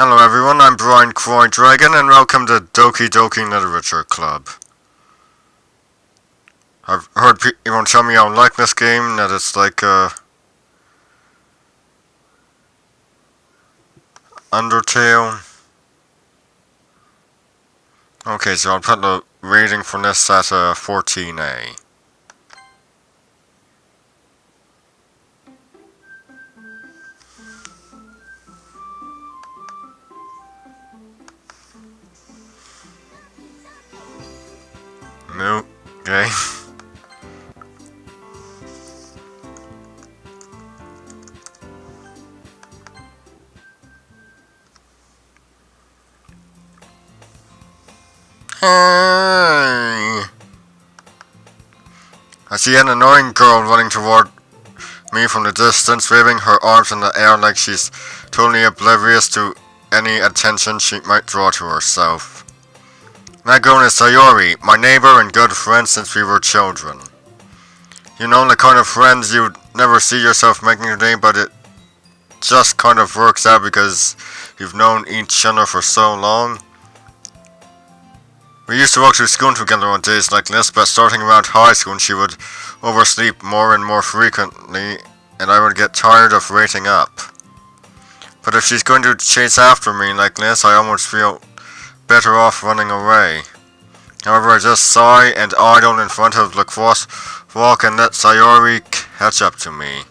Hello everyone, I'm Brian Croy Dragon and welcome to Doki Doki Literature Club. I've heard people tell me I don't like this game, that it's like Undertale. Okay, so I'll put the rating for this at 14A. No, okay. Hey! I see an annoying girl running toward me from the distance, waving her arms in the air like she's totally oblivious to any attention she might draw to herself. That girl is Sayori, my neighbor and good friend since we were children. You know, the kind of friends you'd never see yourself making today, but it just kind of works out because you've known each other for so long. We used to walk to school together on days like this, but starting around high school she would oversleep more and more frequently, and I would get tired of waiting up. But if she's going to chase after me like this, I almost feel better off running away. However, I just sigh and idle in front of the crosswalk and let Sayori catch up to me.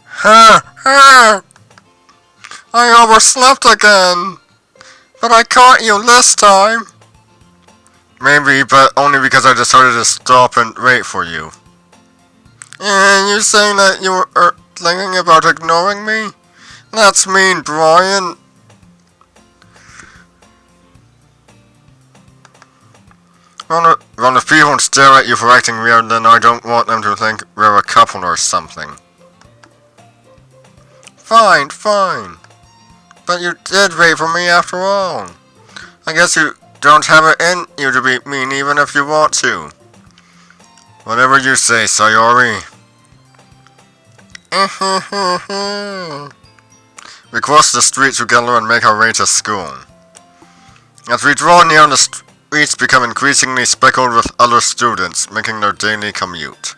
Ha! Ha! I overslept again! But I caught you this time! Maybe, but only because I decided to stop and wait for you. And you're saying that you were thinking about ignoring me? That's mean, Brian. Well, if people stare at you for acting weird, then I don't want them to think we're a couple or something. Fine, fine. But you did wait for me after all. I guess you don't have it in you to be mean even if you want to. Whatever you say, Sayori. We cross the street together and make our way to school. As we draw near, the streets become increasingly speckled with other students making their daily commute.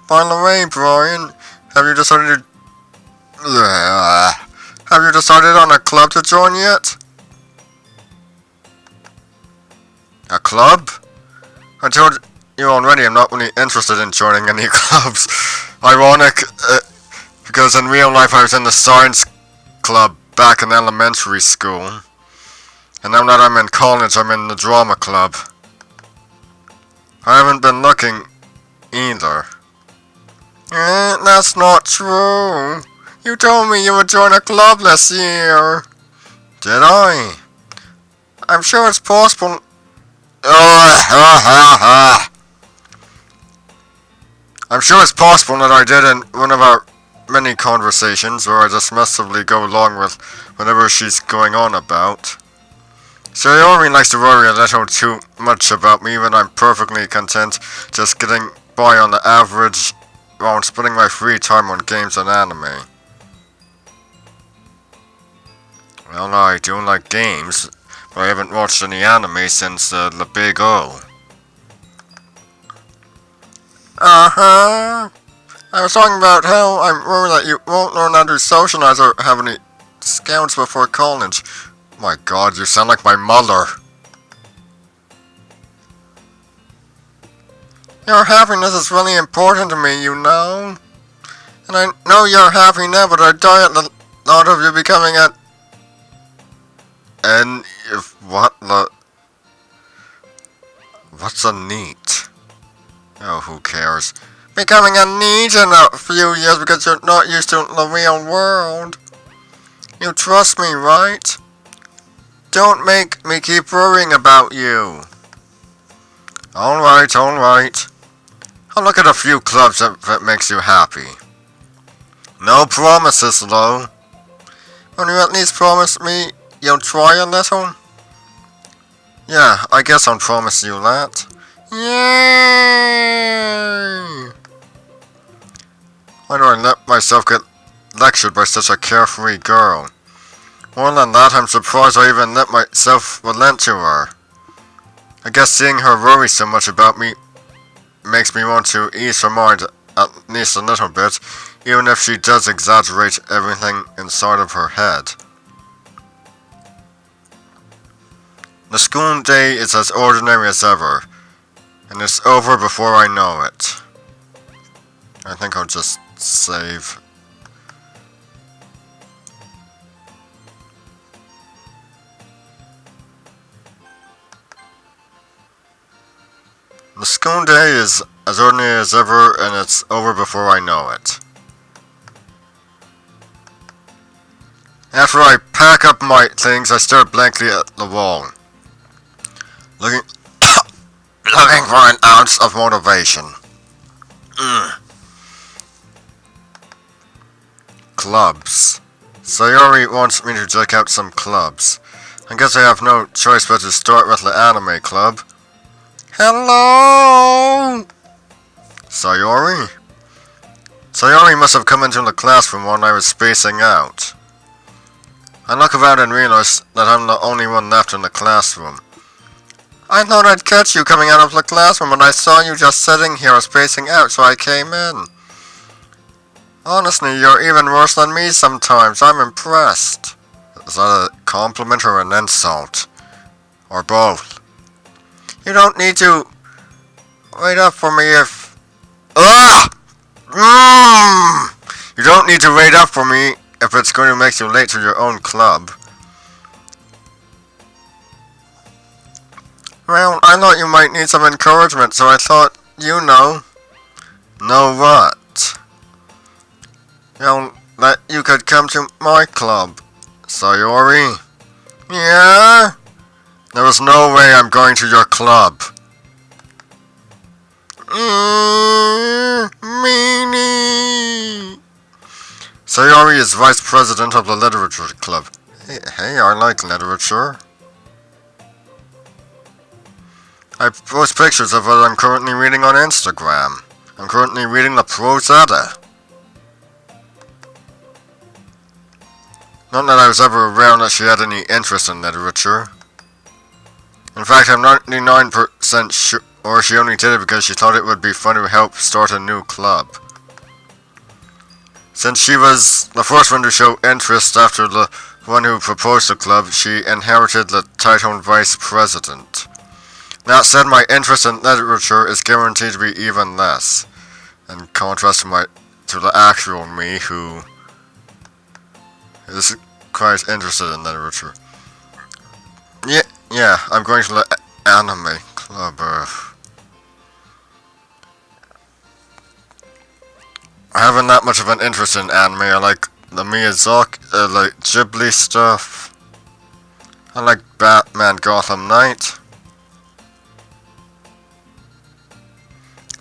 By the way, Brian, have you decided on a club to join yet? A club? I told you already I'm not really interested in joining any clubs. Ironic, because in real life I was in the science club back in elementary school. And now that I'm in college, I'm in the drama club. I haven't been looking either. That's not true. You told me you would join a club this year. Did I? I'm sure it's possible. I'm sure it's possible that I did in one of our many conversations where I just massively go along with whatever she's going on about. Sayori likes to worry a little too much about me, but I'm perfectly content just getting by on the average while spending my free time on games and anime. Well, I do like games, but I haven't watched any anime since the Big O. I was talking about how I'm worried that you won't learn how to socialize or have any scouts before college. My god, you sound like my mother. Your happiness is really important to me, you know. And I know you're happy now, but I die at the thought of you becoming a... And if what the... What's a neat? Oh, who cares? Becoming a neat in a few years because you're not used to the real world. You trust me, right? Don't make me keep worrying about you. Alright, alright. I'll look at a few clubs if it makes you happy. No promises, though. Will you at least promise me you'll try a little? Yeah, I guess I'll promise you that. Yay! Why do I let myself get lectured by such a carefree girl. More than that, I'm surprised I even let myself relent to her. I guess seeing her worry so much about me makes me want to ease her mind at least a little bit, even if she does exaggerate everything inside of her head. The school day is as ordinary as ever, and it's over before I know it. I think I'll just save. The school day is as ordinary as ever, and it's over before I know it. After I pack up my things, I stare blankly at the wall, looking for an ounce of motivation. Clubs. Sayori wants me to check out some clubs. I guess I have no choice but to start with the anime club. Hello! Sayori? Sayori must have come into the classroom when I was spacing out. I look around and realize that I'm the only one left in the classroom. I thought I'd catch you coming out of the classroom, but I saw you just sitting here spacing out, so I came in. Honestly, you're even worse than me sometimes. I'm impressed. Is that a compliment or an insult? Or both? You don't need to wait up for me if... You don't need to wait up for me if it's going to make you late to your own club. Well, I thought you might need some encouragement, so I thought, you know. Know what? That you could come to my club, Sayori. Yeah? There is no way I'm going to your club. Meanie. Sayori is vice president of the literature club. Hey, I like literature. I post pictures of what I'm currently reading on Instagram. I'm currently reading the Prose Edda. Not that I was ever around that she had any interest in literature. In fact, I'm 99% sure she only did it because she thought it would be fun to help start a new club. Since she was the first one to show interest after the one who proposed the club, she inherited the title vice president. That said, my interest in literature is guaranteed to be even less, in contrast to the actual me, who is quite interested in literature. Yeah, I'm going to the anime club. I haven't that much of an interest in anime. I like the Miyazaki, like Ghibli stuff. I like Batman Gotham Knight.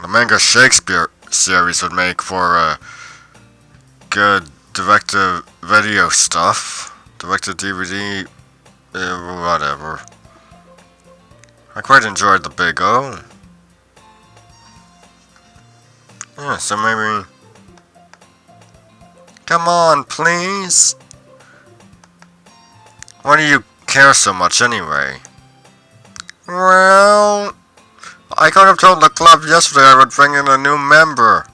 The manga Shakespeare series would make for good direct-to-video stuff. Direct-to-DVD, whatever. I quite enjoyed the Big O. Yeah, so maybe... Come on, please! Why do you care so much anyway? Well... I could have told the club yesterday I would bring in a new member.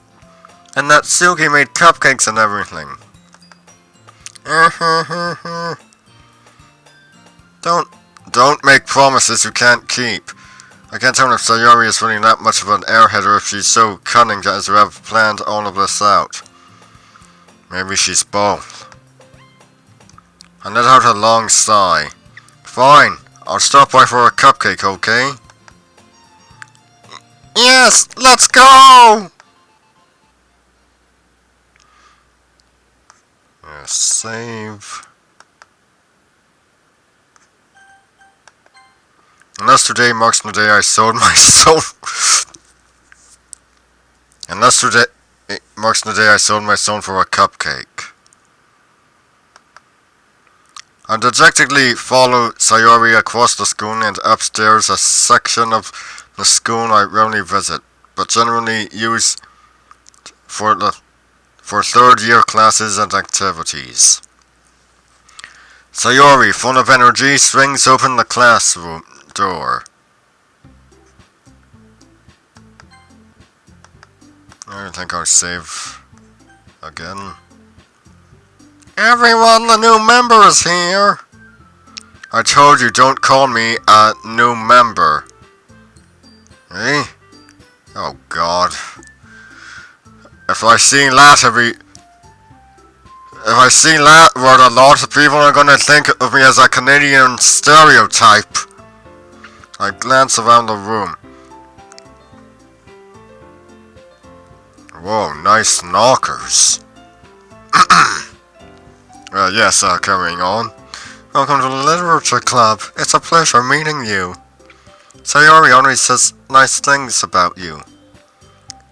And that Suki made cupcakes and everything. Don't make promises you can't keep. I can't tell if Sayori is really that much of an airhead or if she's so cunning as to have planned all of this out. Maybe she's both. I let out a long sigh. Fine, I'll stop by for a cupcake, okay? Yes, let's go! Save. Unless today marks the day I sold my soul. Unless today marks the day I sold my soul for a cupcake. I dejectedly follow Sayori across the school and upstairs, a section of the school I rarely visit, but generally use for for third-year classes and activities. Sayori, full of energy, swings open the classroom door. I think I'll save again. Everyone, the new member is here! I told you, don't call me a new member. Eh? Oh god. If I see that word, a lot of people are gonna think of me as a Canadian stereotype. I glance around the room. Whoa, nice knockers. Yes, carrying on. Welcome to the Literature Club. It's a pleasure meeting you. Sayori always says nice things about you.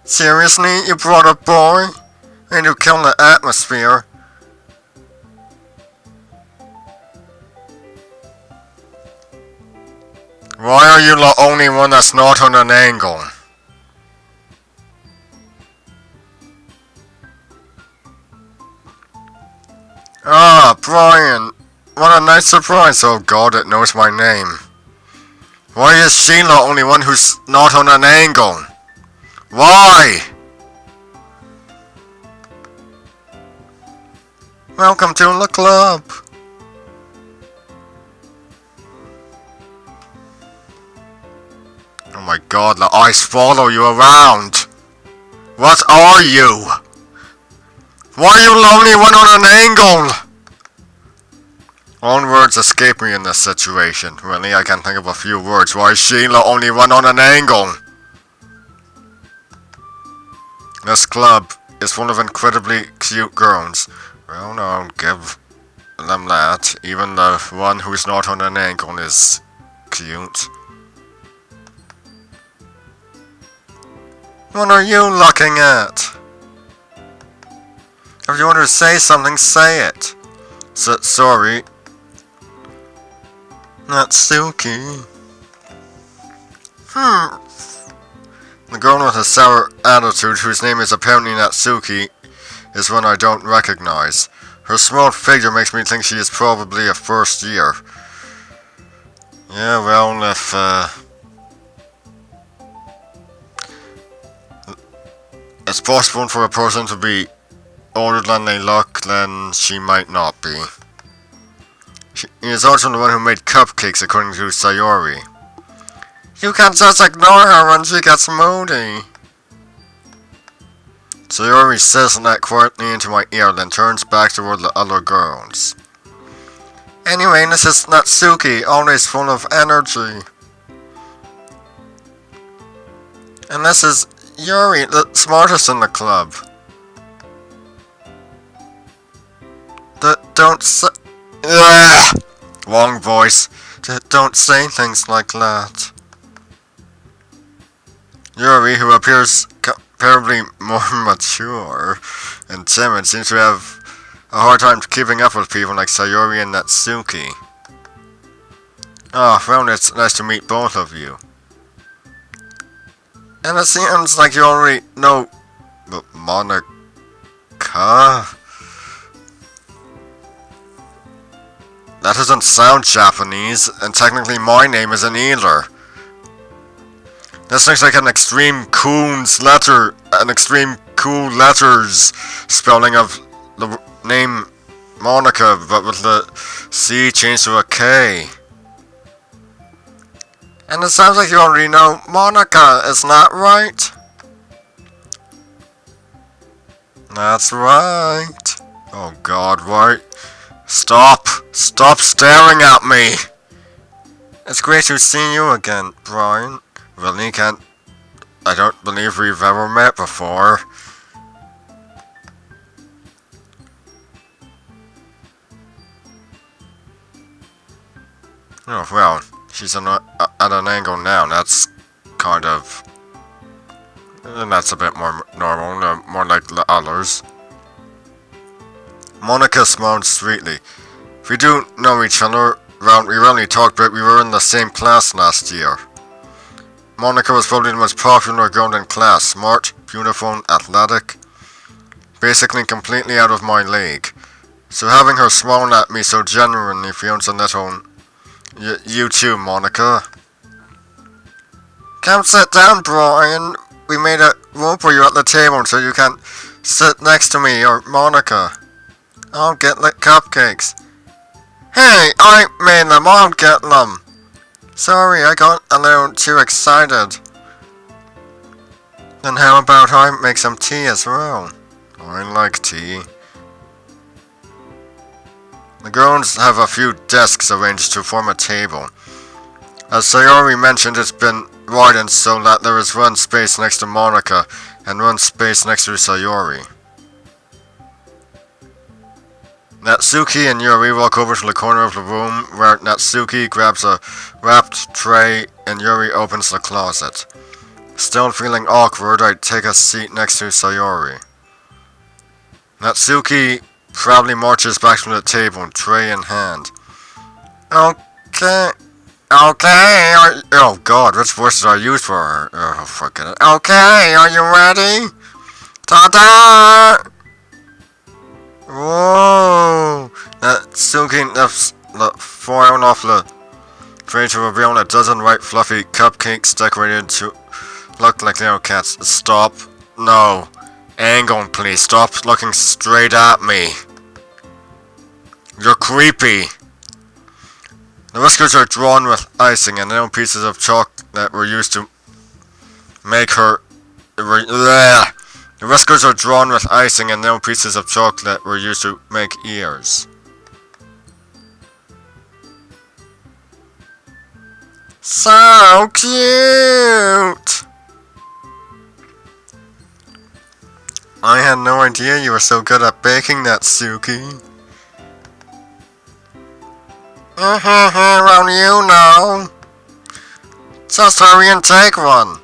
Seriously, you brought a boy? And you kill the atmosphere? Why are you the only one that's not on an angle? Ah, Brian. What a nice surprise. Oh god, it knows my name. Why is she the only one who's not on an angle? Why? Welcome to the club. Oh my god, the eyes follow you around. What are you? Why are you the only one on an angle? All words escape me in this situation. Really, I can't think of a few words. Why is she the only one on an angle? This club is full of incredibly cute girls. Well, no, I'll give them that. Even the one who's not on an angle is cute. What are you looking at? If you want to say something, say it. Sorry. Natsuki. The girl with a sour attitude, whose name is apparently Natsuki, is one I don't recognize. Her small figure makes me think she is probably a first year. Yeah, well, if, it's possible for a person to be older than they look, then she might not be. She is also the one who made cupcakes, according to Sayori. You can't just ignore her when she gets moody. Sayori says that quietly into my ear, then turns back toward the other girls. Anyway, this is Natsuki, always full of energy. And this is Yuri, the smartest in the club. Don't say... Ugh! Wrong voice. Don't say things like that. Yuri, who appears comparably more mature and timid, seems to have a hard time keeping up with people like Sayori and Natsuki. Oh, well, it's nice to meet both of you. And it seems like you already know... But Monica? That doesn't sound Japanese, and technically my name isn't either. This looks like an extreme cool letters spelling of the name Monica, but with the C changed to a K. And it sounds like you already know Monica, isn't that right? That's right. Oh god, why? Stop staring at me! It's great to see you again, Brian. Really I don't believe we've ever met before. Oh, well, she's at an angle now. That's kind of... that's a bit more normal, more like the others. Monica smiled sweetly. We do know each other. Well, we only talked, but we were in the same class last year. Monica was probably the most popular girl in class. Smart, beautiful, athletic. basically completely out of my league. So having her smile at me so genuinely feels a little... You too, Monica. Come sit down, Brian. We made a room for you at the table so you can sit next to me or Monica. I'll get the cupcakes. Hey, I made them. I'll get them. Sorry, I got a little too excited. Then how about I make some tea as well? I like tea. The girls have a few desks arranged to form a table. As Sayori mentioned, it's been widened so that there is one space next to Monica and one space next to Sayori. Natsuki and Yuri walk over to the corner of the room where Natsuki grabs a wrapped tray and Yuri opens the closet. Still feeling awkward, I take a seat next to Sayori. Natsuki proudly marches back to the table, tray in hand. Okay, oh god, which voices are used for her? Oh, forget it. Okay, are you ready? Ta-da! Whoa! Natsuki lifts the foil off the tray to reveal a dozen white fluffy cupcakes decorated to look like little cats. Stop. No. Angle, please. Stop looking straight at me. You're creepy. The whiskers are drawn with icing and little pieces of chocolate were used to make her... The whiskers are drawn with icing and little pieces of chocolate were used to make ears. So cute! I had no idea you were so good at baking, Natsuki. Well, you know. Just hurry and take one.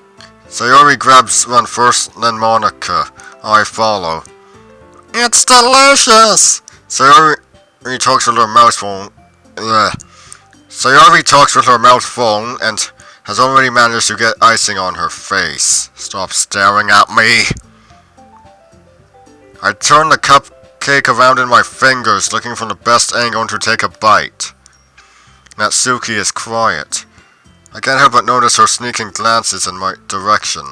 Sayori grabs one first, then Monica. I follow. It's delicious! Sayori talks with her mouth full. Sayori talks with her mouth full and has already managed to get icing on her face. Stop staring at me. I turn the cupcake around in my fingers, looking for the best angle to take a bite. Natsuki is quiet. I can't help but notice her sneaking glances in my direction.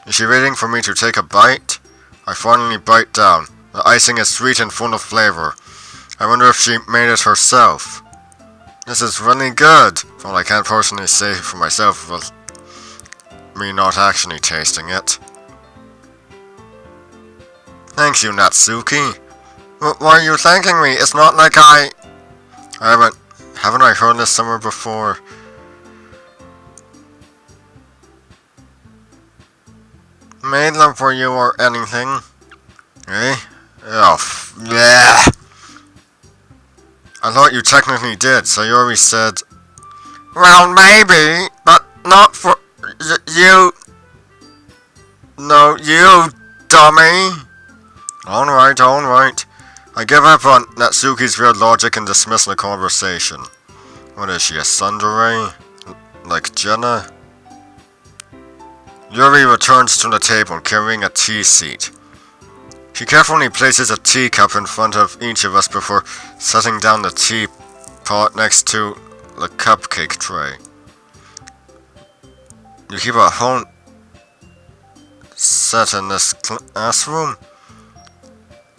Is she waiting for me to take a bite? I finally bite down. The icing is sweet and full of flavor. I wonder if she made it herself. This is really good. Well, I can't personally say for myself with me not actually tasting it. Thank you, Natsuki. Why are you thanking me? It's not like I haven't I heard this somewhere before? Made them for you or anything? Eh? Oh, yeah. I thought you technically did. Sayori said, well, maybe, but not for you. No, you, dummy. Alright. I give up on Natsuki's weird logic and dismiss the conversation. What is she, a tsundere? Like Jenna? Yuri returns to the table carrying a tea seat. She carefully places a teacup in front of each of us before setting down the teapot next to the cupcake tray. You keep a whole set in this classroom?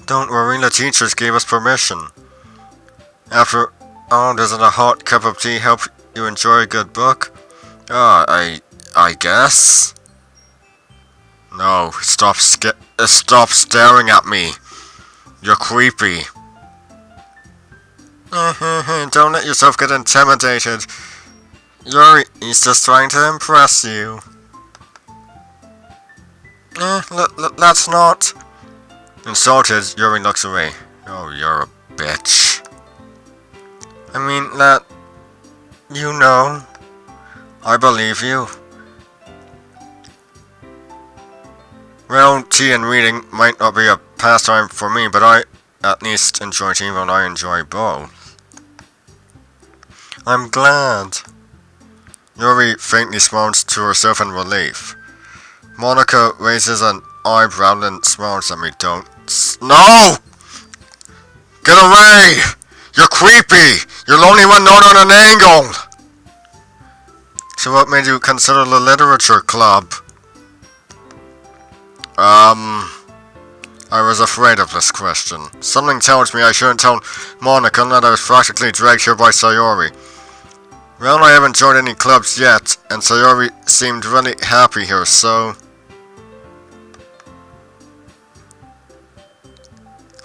Don't worry, the teachers gave us permission. After all, doesn't a hot cup of tea help you enjoy a good book? I guess. No, stop staring at me. You're creepy. Don't let yourself get intimidated. He's just trying to impress you. Let's not. Insulted, Yuri looks away. Oh, you're a bitch. I mean, that... You know. I believe you. Well, tea and reading might not be a pastime for me, but I at least enjoy tea when I enjoy both. I'm glad. Yuri faintly smiles to herself in relief. Monica raises an eyebrow and smiles at me. Don't No! Get away! You're creepy! You're the only one known on an angle! So what made you consider the literature club? I was afraid of this question. Something tells me I shouldn't tell Monica that I was practically dragged here by Sayori. Well, I haven't joined any clubs yet, and Sayori seemed really happy here, so...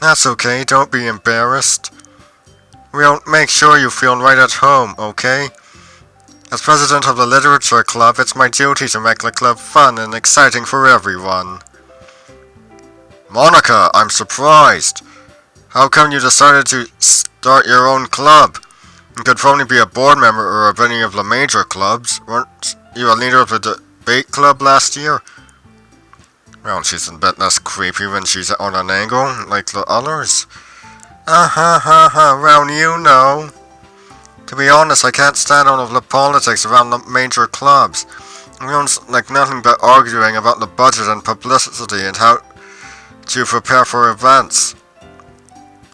That's okay, don't be embarrassed. We'll make sure you feel right at home, okay? As president of the literature club, it's my duty to make the club fun and exciting for everyone. Monica, I'm surprised. How come you decided to start your own club? You could probably be a board member or of any of the major clubs. Weren't you a leader of the debate club last year? Well, she's a bit less creepy when she's on an angle, like the others. Well, you know. To be honest, I can't stand all of the politics around the major clubs. Everyone's like nothing but arguing about the budget and publicity and how to prepare for events.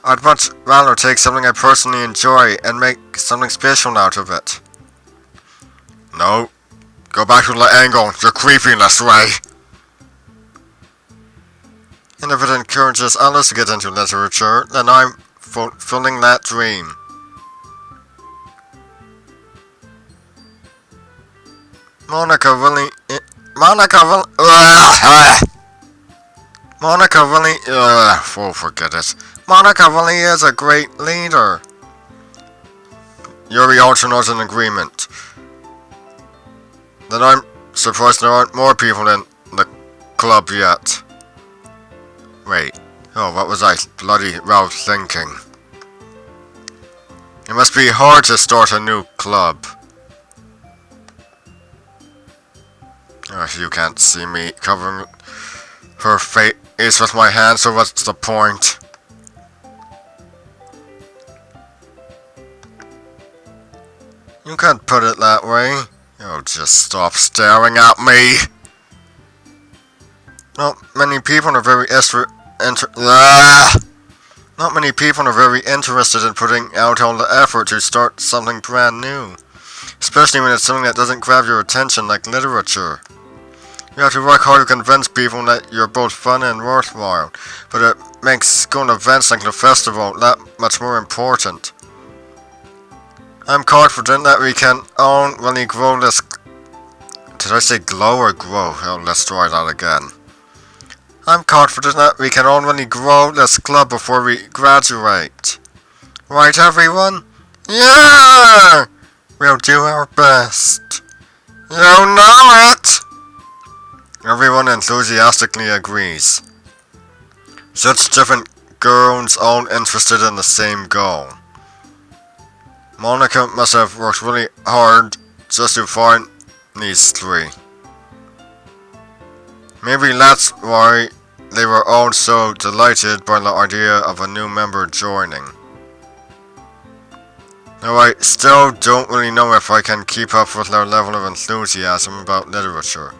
I'd much rather take something I personally enjoy and make something special out of it. No. Go back to the angle. You're creepy in this way. And if it encourages others to get into literature, then I'm fulfilling that dream. Monica really... forget it. Monica really is a great leader. Yuri also nods in agreement. Then I'm surprised there aren't more people in the club yet. Wait. Oh, what was I bloody well thinking? It must be hard to start a new club. Oh, you can't see me covering her face with my hand, so what's the point? You can't put it that way. Oh, just stop staring at me. Not many people are very interested in putting out all the effort to start something brand new. Especially when it's something that doesn't grab your attention like literature. You have to work hard to convince people that you're both fun and worthwhile, but it makes going to events like the festival that much more important. I'm confident that we can all really grow this... Did I say glow or grow? Oh, let's try that again. I'm confident that we can all really grow this club before we graduate. Right, everyone? Yeah! We'll do our best. You know it! Everyone enthusiastically agrees. Such different girls all interested in the same goal. Monica must have worked really hard just to find these three. Maybe that's why they were all so delighted by the idea of a new member joining. Though I still don't really know if I can keep up with their level of enthusiasm about literature.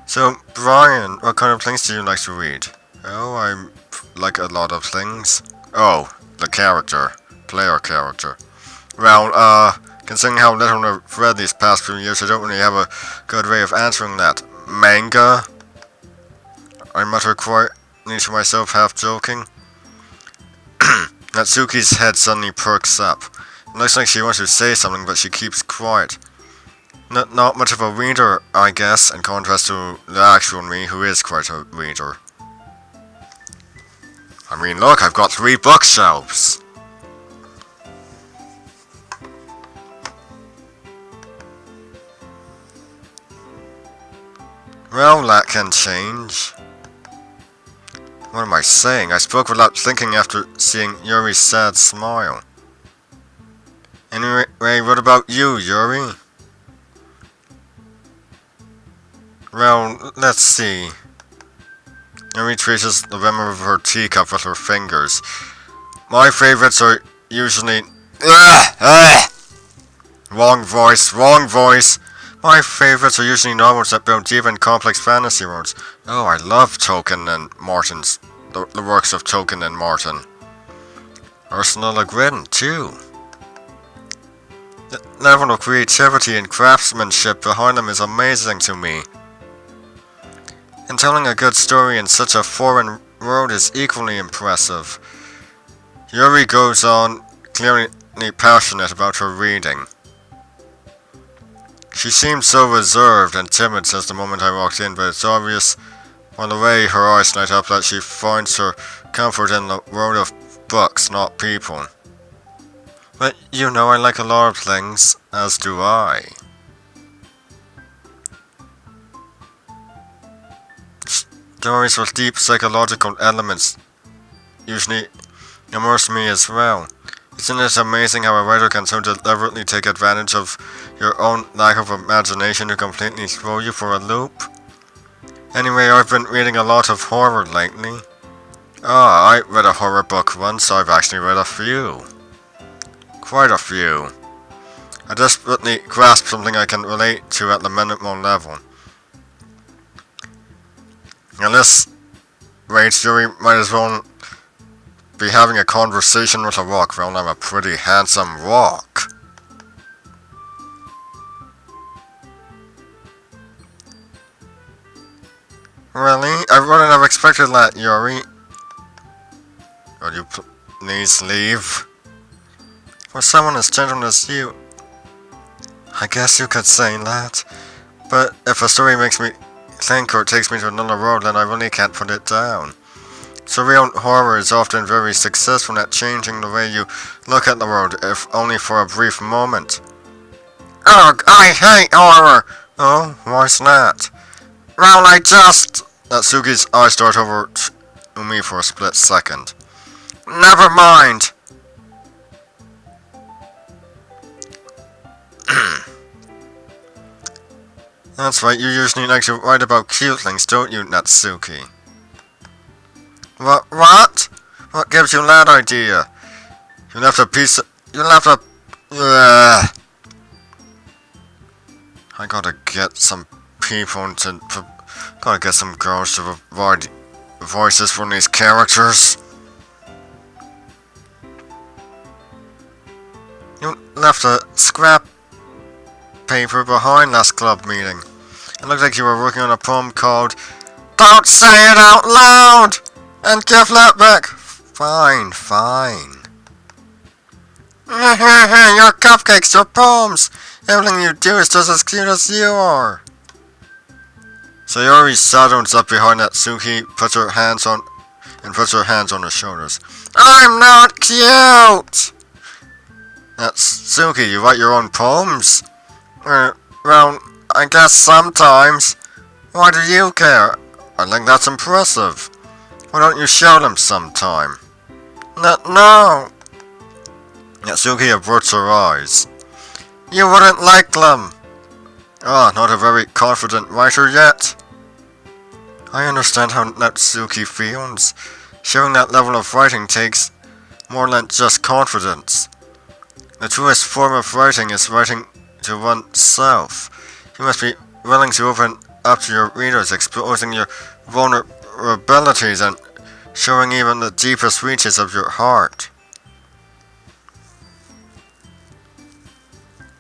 So, Brian, what kind of things do you like to read? Oh, I like a lot of things. Oh, the player character. Well, considering how little I've read these past few years, I don't really have a good way of answering that. Manga? I mutter quietly to myself, half joking. Natsuki's head suddenly perks up. It looks like she wants to say something, but she keeps quiet. Not much of a reader, I guess, in contrast to the actual me, who is quite a reader. I mean, look, I've got 3 bookshelves. Well, that can change. What am I saying? I spoke without thinking after seeing Yuri's sad smile. Anyway, what about you, Yuri? Well, let's see. Yuri traces the rim of her teacup with her fingers. My favorites are usually... Wrong voice. My favorites are usually novels that build deep and complex fantasy worlds. Oh, I love Tolkien and Martin's the works of Tolkien and Martin. Ursula Le Guin, too. The level of creativity and craftsmanship behind them is amazing to me. And telling a good story in such a foreign world is equally impressive. Yuri goes on, clearly passionate about her reading. She seemed so reserved and timid since the moment I walked in, but it's obvious by the way her eyes light up that she finds her comfort in the world of books, not people. But you know I like a lot of things, as do I. Stories with deep psychological elements usually immerse me as well. Isn't it amazing how a writer can so deliberately take advantage of your own lack of imagination to completely throw you for a loop? Anyway, I've been reading a lot of horror lately. I read a horror book once. I've actually read a few. Quite a few. I desperately grasp something I can relate to at the minimal level. At this rate, Yuri might as well be having a conversation with a rock. Well, I'm a pretty handsome rock. Really? I wouldn't have expected that, Yuri. Would you please leave? For someone as gentle as you, I guess you could say that. But if a story makes me think or takes me to another world, then I really can't put it down. Surreal horror is often very successful at changing the way you look at the world, if only for a brief moment. Ugh, I hate horror! Oh, why's that? Well, Natsuki's eyes dart over to me for a split second. Never mind! That's right, you usually like to write about cute things, don't you, Natsuki? What? What gives you that idea? You left a piece of... I gotta get some people to... Gotta get some girls to provide voices for these characters. You left a scrap paper behind last club meeting. It looked like you were working on a poem called Don't Say It Out Loud! And give that back! Fine. Your cupcakes, your poems! Everything you do is just as cute as you are! Sayori sidles up behind Natsuki, puts her hands on her shoulders. I'm not cute! Natsuki, you write your own poems? Well, I guess sometimes. Why do you care? I think that's impressive. Why don't you show them sometime? No. Natsuki averts her eyes. You wouldn't like them. Not a very confident writer yet. I understand how Natsuki feels. Showing that level of writing takes more than just confidence. The truest form of writing is writing to oneself. You must be willing to open up to your readers, exposing your vulnerabilities and showing even the deepest reaches of your heart.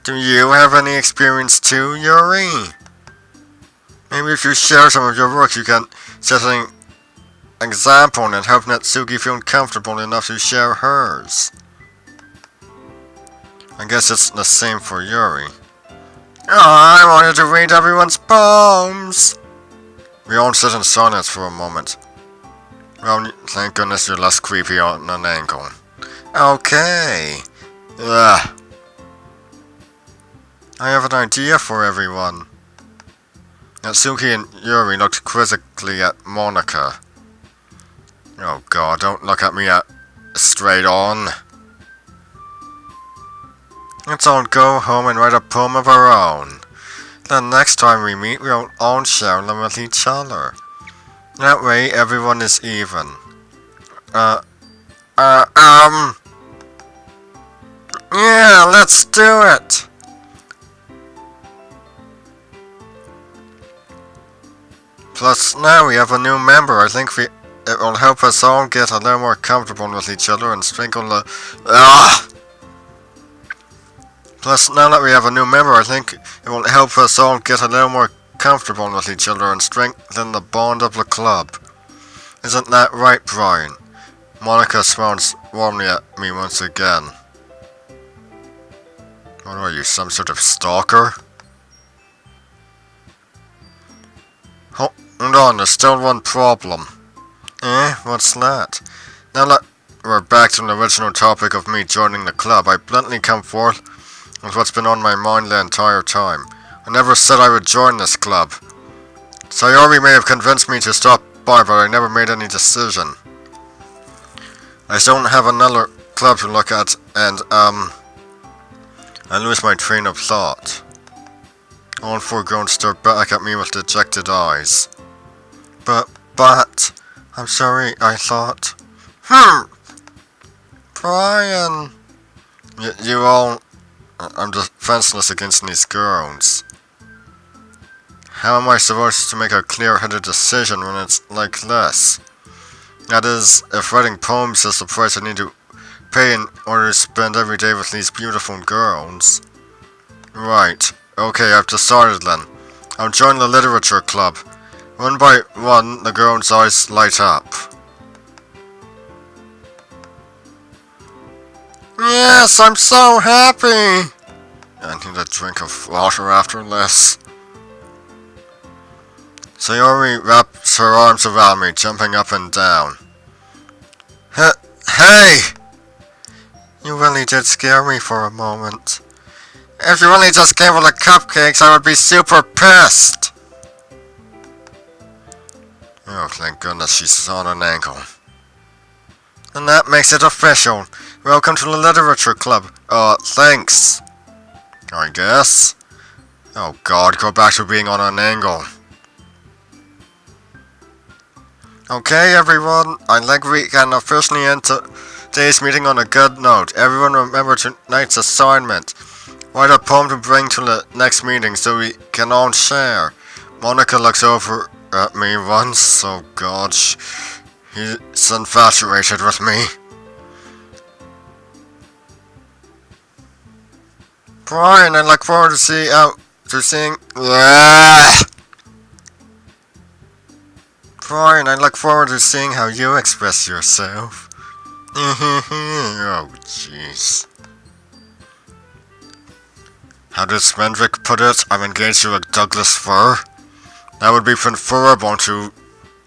Do you have any experience too, Yuri? Maybe if you share some of your work, you can set an example and help Natsuki feel comfortable enough to share hers. I guess it's the same for Yuri. I wanted to read everyone's poems. We all sit in silence for a moment. Well, thank goodness you're less creepy on an angle. Okay. Ugh. I have an idea for everyone. Natsuki and Yuri looked quizzically at Monica. Oh god, don't look at me straight on. Let's all go home and write a poem of our own. Then next time we meet, we'll all share them with each other. That way, everyone is even. Yeah, let's do it! Plus, now we have a new member. I think it will help us all get a little more comfortable with each other and strengthen the... Ah! Plus, now that we have a new member, I think it will help us all get a little more comfortable with each other and strengthen the bond of the club. Isn't that right, Brian? Monica smiles warmly at me once again. What are you, some sort of stalker? Hold on, there's still one problem. What's that? Now that we're back to the original topic of me joining the club, I bluntly come forth with what's been on my mind the entire time. I never said I would join this club. Sayori may have convinced me to stop by, but I never made any decision. I don't have another club to look at, and, I lose my train of thought. All four girls stare back at me with dejected eyes. But, I'm sorry, I thought... Brian... You all... I'm defenseless against these girls. How am I supposed to make a clear-headed decision when it's like this? That is, if writing poems is the price I need to pay in order to spend every day with these beautiful girls. Right. Okay, I've decided then. I'll join the literature club. One by one, the girls' eyes light up. Yes, I'm so happy! I need a drink of water after this. Sayori wraps her arms around me, jumping up and down. Hey! You really did scare me for a moment. If you really just gave her the cupcakes, I would be super pissed! Oh, thank goodness she's on an ankle. And that makes it official. Welcome to the literature club. Thanks. I guess. Oh god, go back to being on an angle. Okay, everyone, I think we can officially end today's meeting on a good note. Everyone remember tonight's assignment. Write a poem to bring to the next meeting so we can all share. Monica looks over at me once. Oh god, he's infatuated with me. Brian, I look forward to seeing... Brian, I look forward to seeing how you express yourself. Oh, jeez. How does Svendrik put it? I'm engaged to a Douglas fir? That would be preferable to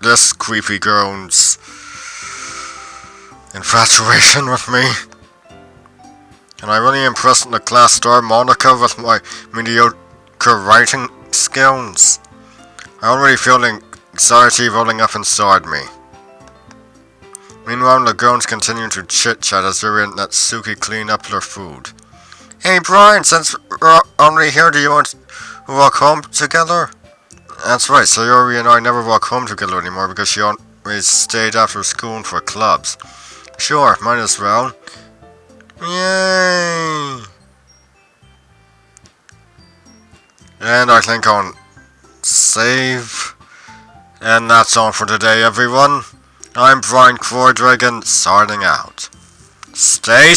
this creepy girl's infatuation with me. Can I really impress the class star Monica with my mediocre writing skills? I already feel anxiety rolling up inside me. Meanwhile, the girls continue to chit-chat as Yuri and Natsuki clean up their food. Hey Brian, since we're already here, do you want to walk home together? That's right, Sayori and I never walk home together anymore because she always stayed after school for clubs. Sure, might as well. Yay! And I think I'll save. And that's all for today, everyone. I'm Brian Croydragon, signing out. Stay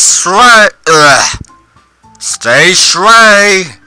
Stay Shrey!